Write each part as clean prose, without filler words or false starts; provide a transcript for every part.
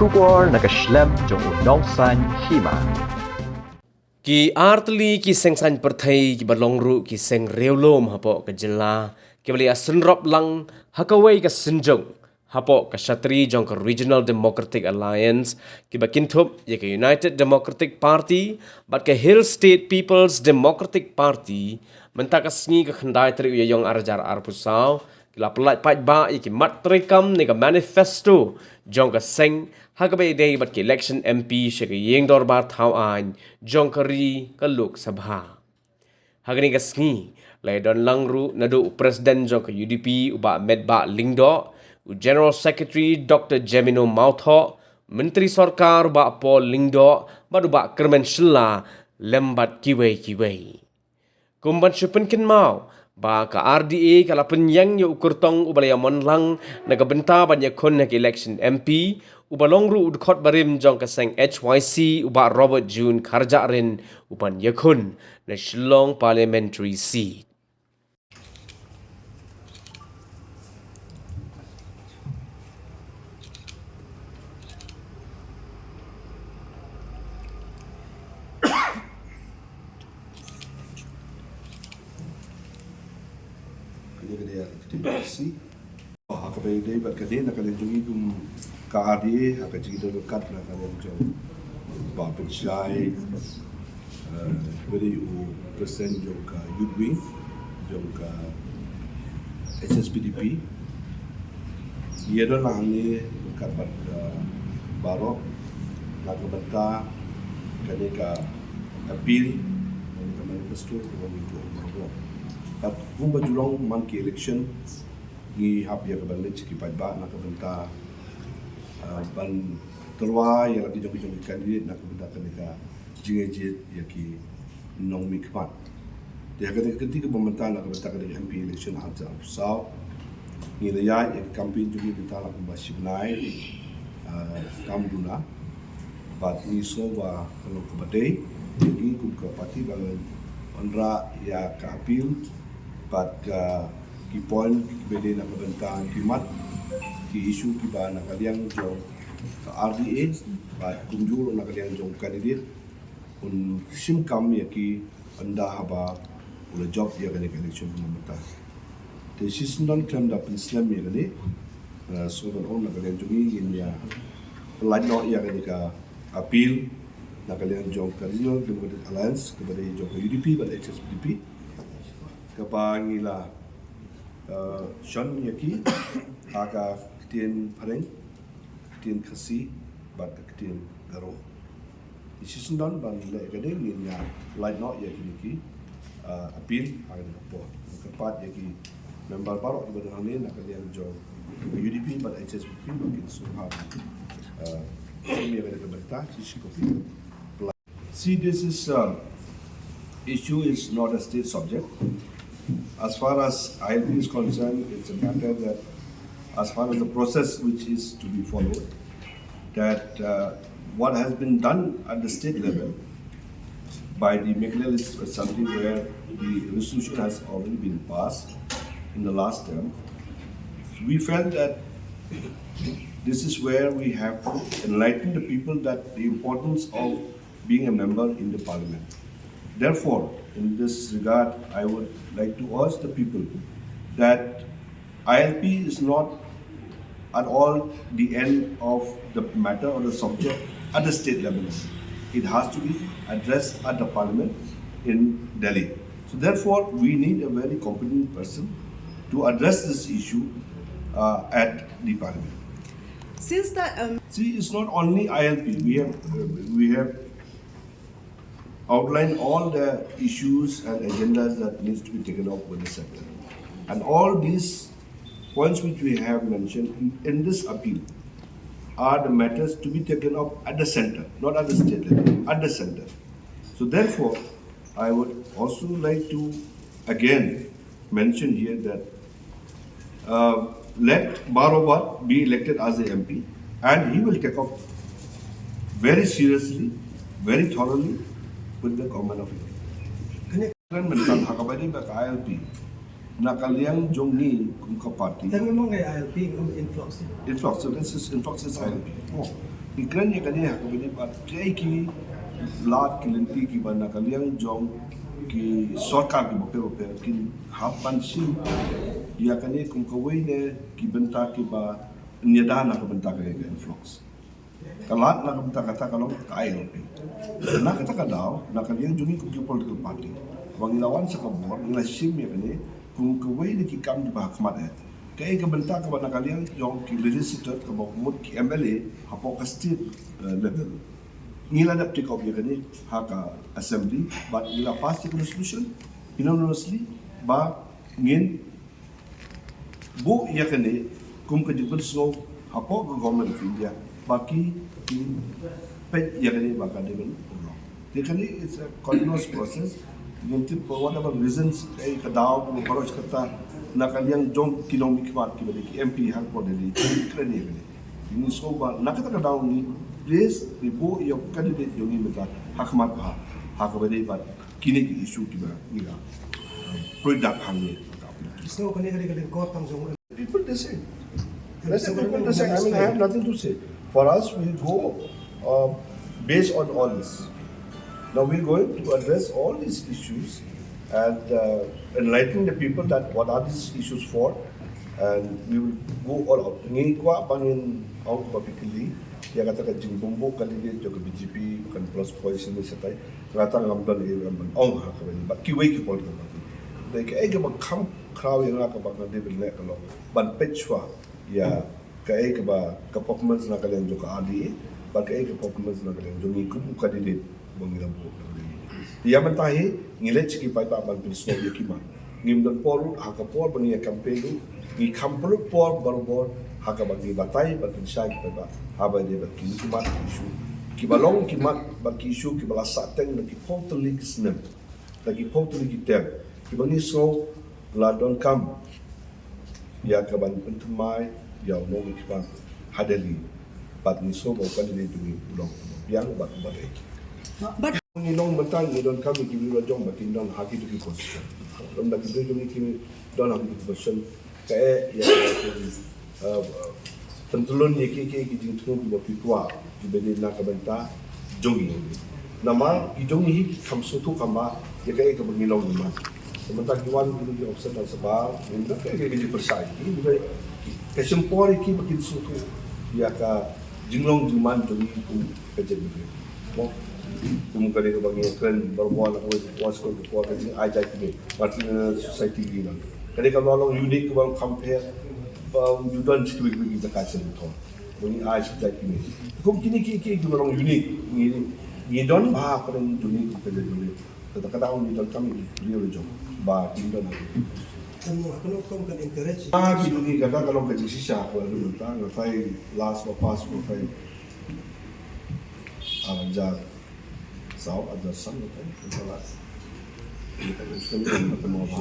Shubor nakaslem jong unongsan Hima. Ki artli ki sengsan perthai ki balongru ki seng reulom hapo ke jela ki bali asenrop lang hakawai ka senjong hapo ka shatri jong ka Regional Democratic Alliance ki bakintup ye ka United Democratic Party bat ka Hill State People's Democratic Party mentak ka sngi ka khandai tri ye yong arjar arpusau kila pelat pat ba ye ki mat trekam ni ka manifesto jong ka seng hakabai day bat ki election MP she ka yeng dor bar thau an jong ka ri ka lok sabha hagani ka sngi lai don langru nadu president jong ka UDP uba medba lingdo u General Secretary Dr. Jemino Mautho Menteri Sarkar uba Paul lingdo badu ba kermen shilla lembat kiwei kumban syupenkin mau ba ka RDA kala penyang yo ukurtong ubalaya monlang naga benta banyak kon nak election MP ubalongru udkhot barim jong ka seng HYC uba Robert June Karjarin upan yakun na Shillong parliamentary seat. Demokrasi. Kawei day bat kade nak kalian jungi kum KRD akan jadi dekat nak kalian jom bapak Syai beri present jom ka youth wing jom ka SSPDP ia dah nak ni dekat bat barok nak benta kade ka appeal ni ka manifesto ko ni ko at kung bajulong man ki election ni hap ya kaban lech ki pajba nak benta ban terwa ya lagi jong kandidat nak benta ka jingajit ya ki nong mi kmat dia kata ketika pemerintahan nak benta ka MP election aja sau ni ya campaign juga benta nak basi nai kam duna bat ni so ba kalau ke badai ini kum ke parti bangun ondra ya ka appeal pat ka ki point bede nak bentang kimat ki isu ki ba nak kalian jong ka RDA pat kunjul nak kalian jong kandidat un sim kam ya ki anda haba ula job ya kali election pemerintah te sisndon kam da islam ya kali so don on nak kalian jongi in ya Laitlan ya kali ka appeal nak kalian jong ka Regional Democratic Alliance kepada jong ka UDP pada HSPDP kapangila Sean yaki aga ketien pareng ketien kasi bat ketien garo isi sundan ban le gade ngin ya Laitlan yaki niki appeal aga po kapat yaki member barok ibadah ni nak kalian jong UDP bat HSPDP makin suha kami ada keberta sisi kopi. See, this is issue is not a state subject. As far as ILP is concerned, it's a matter that, as far as the process which is to be followed, that what has been done at the state level by the Meghler is something where the resolution has already been passed in the last term. We felt that this is where we have to enlighten the people that the importance of being a member in the parliament. Therefore, in this regard, I would like to urge the people that ILP is not at all the end of the matter or the subject at the state level. It has to be addressed at the parliament in Delhi. So therefore, we need a very competent person to address this issue at the parliament. Since that See, it's not only ILP. We have outlined all the issues and agendas that needs to be taken up with the sector, and all these points which we have mentioned in this appeal are the matters to be taken up at the center, not at the state level, at the center. So therefore, I would also like to again mention here that let Barobat be elected as the MP, and he will take up very seriously, very thoroughly with the government of India. Kan menentang hakabadi ba ILP na kaliang jong ni kung kapati. Dan memang kay ILP influx. Influx, so this is influx is ILP. Ikran ya kani hak bini bat kai ki lat ki lenti ki bana kaliang jong ki sorka ki bope ki hapan sim ya kani kum Kawei ne ki benta ki ba nyadana ka benta ka influx. Kalat na benta kata kalau kai lope. Na kata kadau na kaliang jumi kum ki political party. Wang ilawan sa kabor ila sim ya kani kum Kawei ne ki kam di ba khmat et. Kaya kebenta kepada kalian yang ki legislator ke mut ki MLA hapo ka state level ngila dapat take up yakani haka assembly but ngila pass the resolution unanimously ba ngin bu yakani kum ka jibul so hapo ka government of India baki ki Peit yakani ba ka devel yakani it's a continuous process untuk for whatever reasons kay kadaw ko koros kata na kaliang jong kinong mikmat ki balik MP hang po dali kreni bali ini so ba nakata kadaw ni please ibu yo candidate yo ni meta hakmat ba hakabali ba kini ki issue ki ba nila product hang ni So kani ko tang jong people they say that's the people they say I mean I have nothing to say for us we go based on all this. Now we're going to address all these issues and enlighten the people that what are these issues for, and we will go all out. Ngini kwa bangin out publicly, ya kata ka Jingïohrung kali dia juga BJP bukan plus position ni setai, kata ngambil ni ngambil ong ha kali, but Kawei ki political party. Mereka ega Kham crowd yang nak bakal dia beli kalau ban pechwa ya kayak ke performance nak kalian juga adi, ban kayak ke performance nak kalian jongi kubu kandidat mengiram buku. Dia mentahi ngilech ki pai pa ban pil snow yakima. Ngim don por haka por bani campaign ni kampul por barbor haka bagi batai ban pil sai pai pa haba de baki kimat isu. Ki balong kimat baki isu ki bala sateng lagi totally kisnem. Lagi totally kitem. Ki bani snow la don kam ya ka ban pentumai ya no kimat hadeli. Bat ni so bau kan ni dumi ulong. Yang bat badai. But Ngilong mentang ni don kami kini rajong batin don haki tu position. Don dah kita jom kini don haki tu position. Kayak ya pentulun ye ke jing tu buat pitwa di bedin nak benta jongi. Nama jongi hi kam sutu kamba ya kayak ke ngilong ni mah. Sementara kiwan itu di offset dan sebab Mynder kayak jadi persai. Ini bukan kesempor iki makin sutu ya ka Jingïohrung jiman jongi ku kerja begitu. Kemudian itu bagi keren berbual was ko ko kasi ajak ni parti society ni na kani ka long unique bang compare you don't speak with the culture to when I ajak ni kum kini ki long unique ni don ba parang unique ka de kata ni don kami real job ba tin don Ano kan encourage ki ni kata kalau ka sisa ko lu ta ngai last or pass ko fai ajar sao ada sang kan itulah kita mesti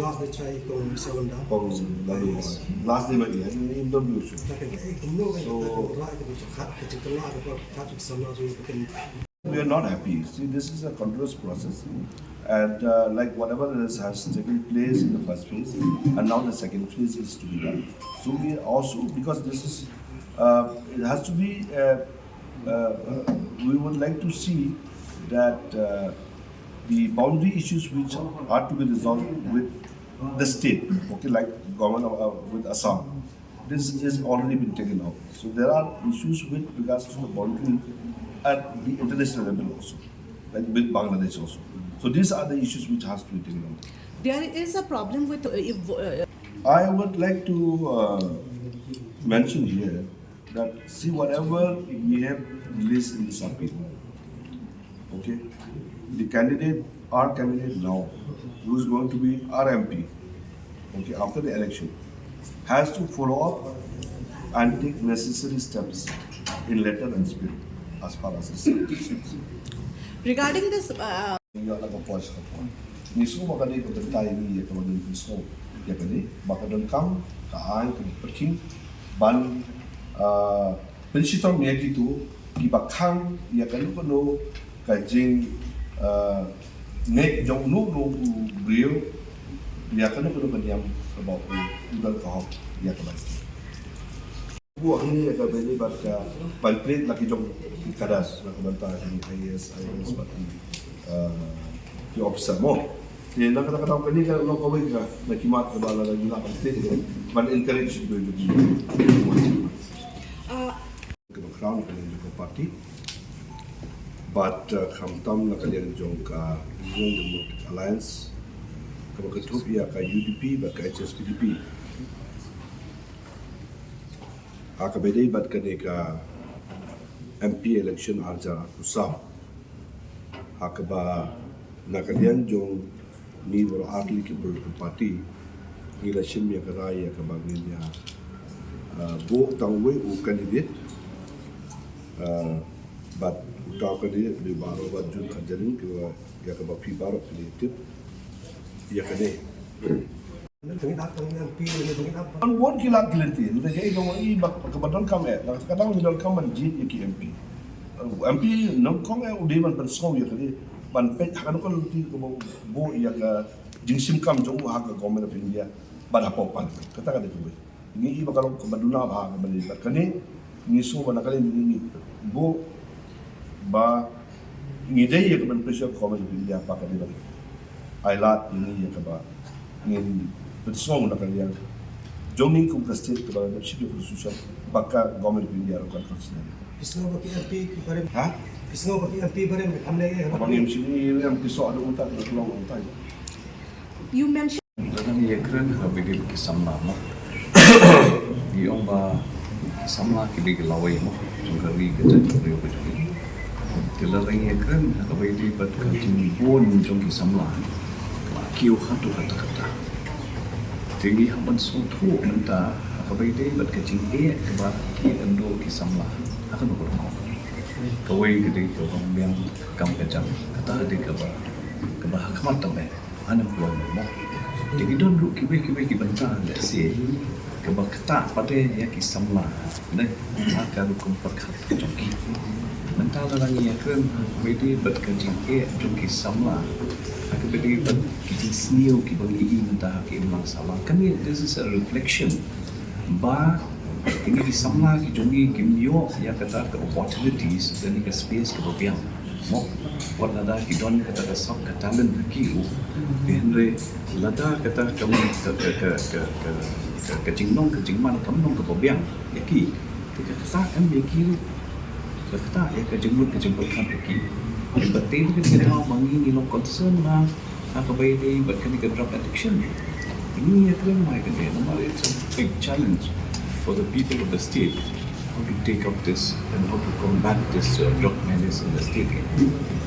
last day try ko segunda kong last day bagi ini interview so we are not happy. See, this is a continuous process, and like whatever has taken place in the first phase, and now the second phase is to be done. So we also, because this is it has to be we would like to see that the boundary issues which are to be resolved with the state, okay, like government with Assam, this is already been taken out. So there are issues with regards to the boundary at the international level also, like with Bangladesh also. So these are the issues which has to be taken out. there is a problem with I would like to mention here that see whatever we have released in this appeal. Okay, our candidate now, who is going to be our MP, okay, after the election, has to follow up and take necessary steps in letter and spirit, as far as this is concerned. regarding this. Yung nagpo-pause ka po. Mismo baka di ko tayo ni ya kawan ni mismo. Ya kani baka don kam kaan perking ban prinsipal niya gitu kibakang ya kani kono kajing nek jong nu brio ya kani kono kaniam about udal kahok ya kawan. Buat ni agak beli baca balplit lagi jom kadas nak bantah ini IS seperti di officer mo. Ni nak kata kini kan lo Kawei ka nak kimat ke bala lagi lah balplit kan. Man encourage juga juga. Ke Kham kan juga parti. But Kham tam nak kalian jom ka Jingïohrung Alliance. Kalau ketup ia ka UDP ba ka HSPDP. Akabedai bat kaneka MP election arja usah. Akaba nakalian jong ni bro atli ke parti election ya karai akaba nginya bo tangwe u candidate bat utaw candidate di baro bat jun kajalin ke ya akaba pi baro candidate ya kade Tengin apa yang pi ni tengin apa? An won kilat kilanti, kita jadi orang ini bak kebetulan kami, kadang middle kami jin iki MP. MP nong kong udah man bersong ya kali, man Peit kan kalau luti ke bo ya ke jingsim kam jauh hak ke government of India, pada apa kata kata tu. Ini bakal kebetulan apa kembali, kini ini semua nak kali ini bo ba ngidai ya kebetulan pressure government of India apa kali lagi. Ailat ini ya keba ingin bersama nak kalian. Joining kum state kepada leadership khususnya bakal government India akan consider. Pisno bagi MP barem. Ha? Pisno bagi MP barem amne ya. Abang yang sini yang pisau ada unta tidak pulang unta. You mentioned Kadang ia keren habis kisam lama. Di omba kisam lama kili Kawei mo jungkari kerja jungkari apa jungkari. Kelarang ia keren habis di bat kerja bon jung kisam lama. Kiu hatu kata-kata. Tinggi hampan suatu mentah habis di bat kerja keba ki endo kisam lama akan berkong. Kawei kiri orang yang kam kerja kata di keba hakamat tambah. Anak pulang mo. Jadi don ru kiwe bantah le se keba kata pada ya kisam lama. Ne maka ru kompak joki. Mentah orang yang keren habis bat kerja joki samla. Aku beri bat kita senior kita bagi mentah ke masalah. Kami this is a reflection. Ba ini di samla kita jongi kimio ya kata ke opportunities dan ke space ke biang. Mo buat nada kita don kata ke sok ke talent kiu. Henry lada kata kami ke jingnong ke jingman kamu ke biang. Yaki kita kata kami kiu. Kata ya ke jenggut kan yaki. Yang penting kita tahu mangi ni long concern na Kawei ni berkini ke drug addiction. Ini ya keren mai ke dia. Nomor it's a big challenge for the people of the state how to take up this and how to combat this drug menace in the state.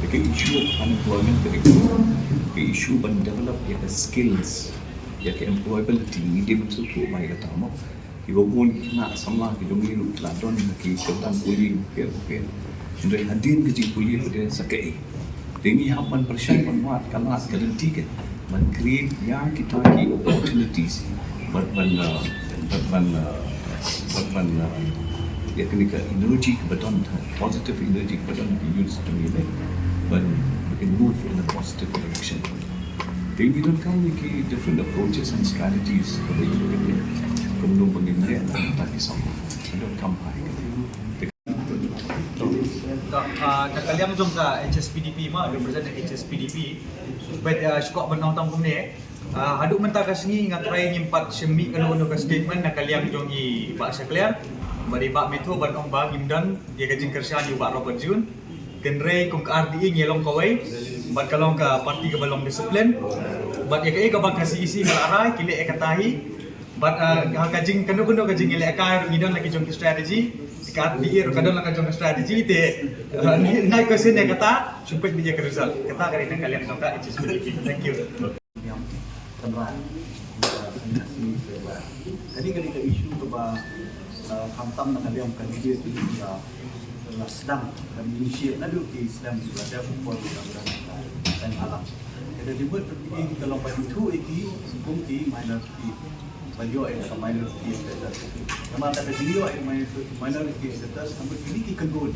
The issue of unemployment the issue ban develop ya ke skills ya ke employability ni dia betul tu mai kata mo. Ibu pun nak sama ke jomli lu Laitlan ke ketan puli ke. Jadi hadin ke puli dia sakai. Demi hampan persiapan buat kalau kerenti ke man create yang kita ki opportunities but ya kini ke energy ke beton positive energy ke beton di use to me but we can move in a positive direction. Demi don kami ki different approaches and strategies for the Kemudian pengingat tak kisah. Ada kampai. Kalian jom ka HSPDP mah represent HSPDP. Baik syukur benang tam kumne. Haduk mentah ka sini ngat try nyimpat semi kalau untuk statement nak kalian jom i pak sekalian. Bari bak metho ban ong ba Mynder dia kajing kerja di bak Robert Jun. Kenrei kum ka RDI ngelong Kawei. Bat kalong ka parti ke balong disiplin. Bat ya ka bang kasih isi melarai kile ekatahi. But kajing kanu kajing ile akar ngidon lagi jong strategi kat dia kadon lagi jong strategi te naik ke sini kata supaya dia ke result kata kali ini kalian sampai HSPDP. Thank you. Jadi ketika isu keba Kham nak kalian kandidat ini sedang dan inisiat nadu di sedang berada kumpul dan alam. Jadi dibuat terpilih kalau pada itu hukum di Mynder beliau adalah minoriti status. Nama ada beliau adalah minoriti status. Namun ini kedua,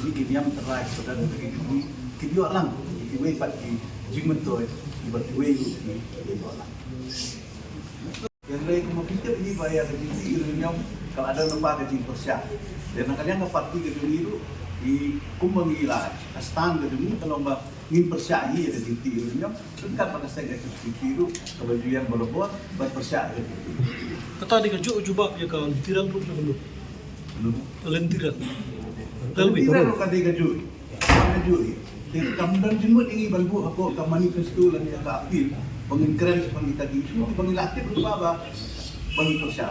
ini yang terakhir saudara ini kedua orang. Kawei pat di Jingïohrung ibat Kawei di orang. Yang lain kita ini bayar di sini yang kalau ada nampak ke persia dan kalian ke parti ke dulu di kumangila kastan ke dulu kalau mbak ingin persia ini ada di tirunya singkat pada saya ke tiru kebajuan berbuat buat persia Kata di kejuk coba ya kan tiran pun belum. Lentiran. tidak bukan di keju di kemudian jemut ini bantu aku ke manifesto dan yang ke apil pengingkaran seperti tadi semua pengilaktif berapa bagi persia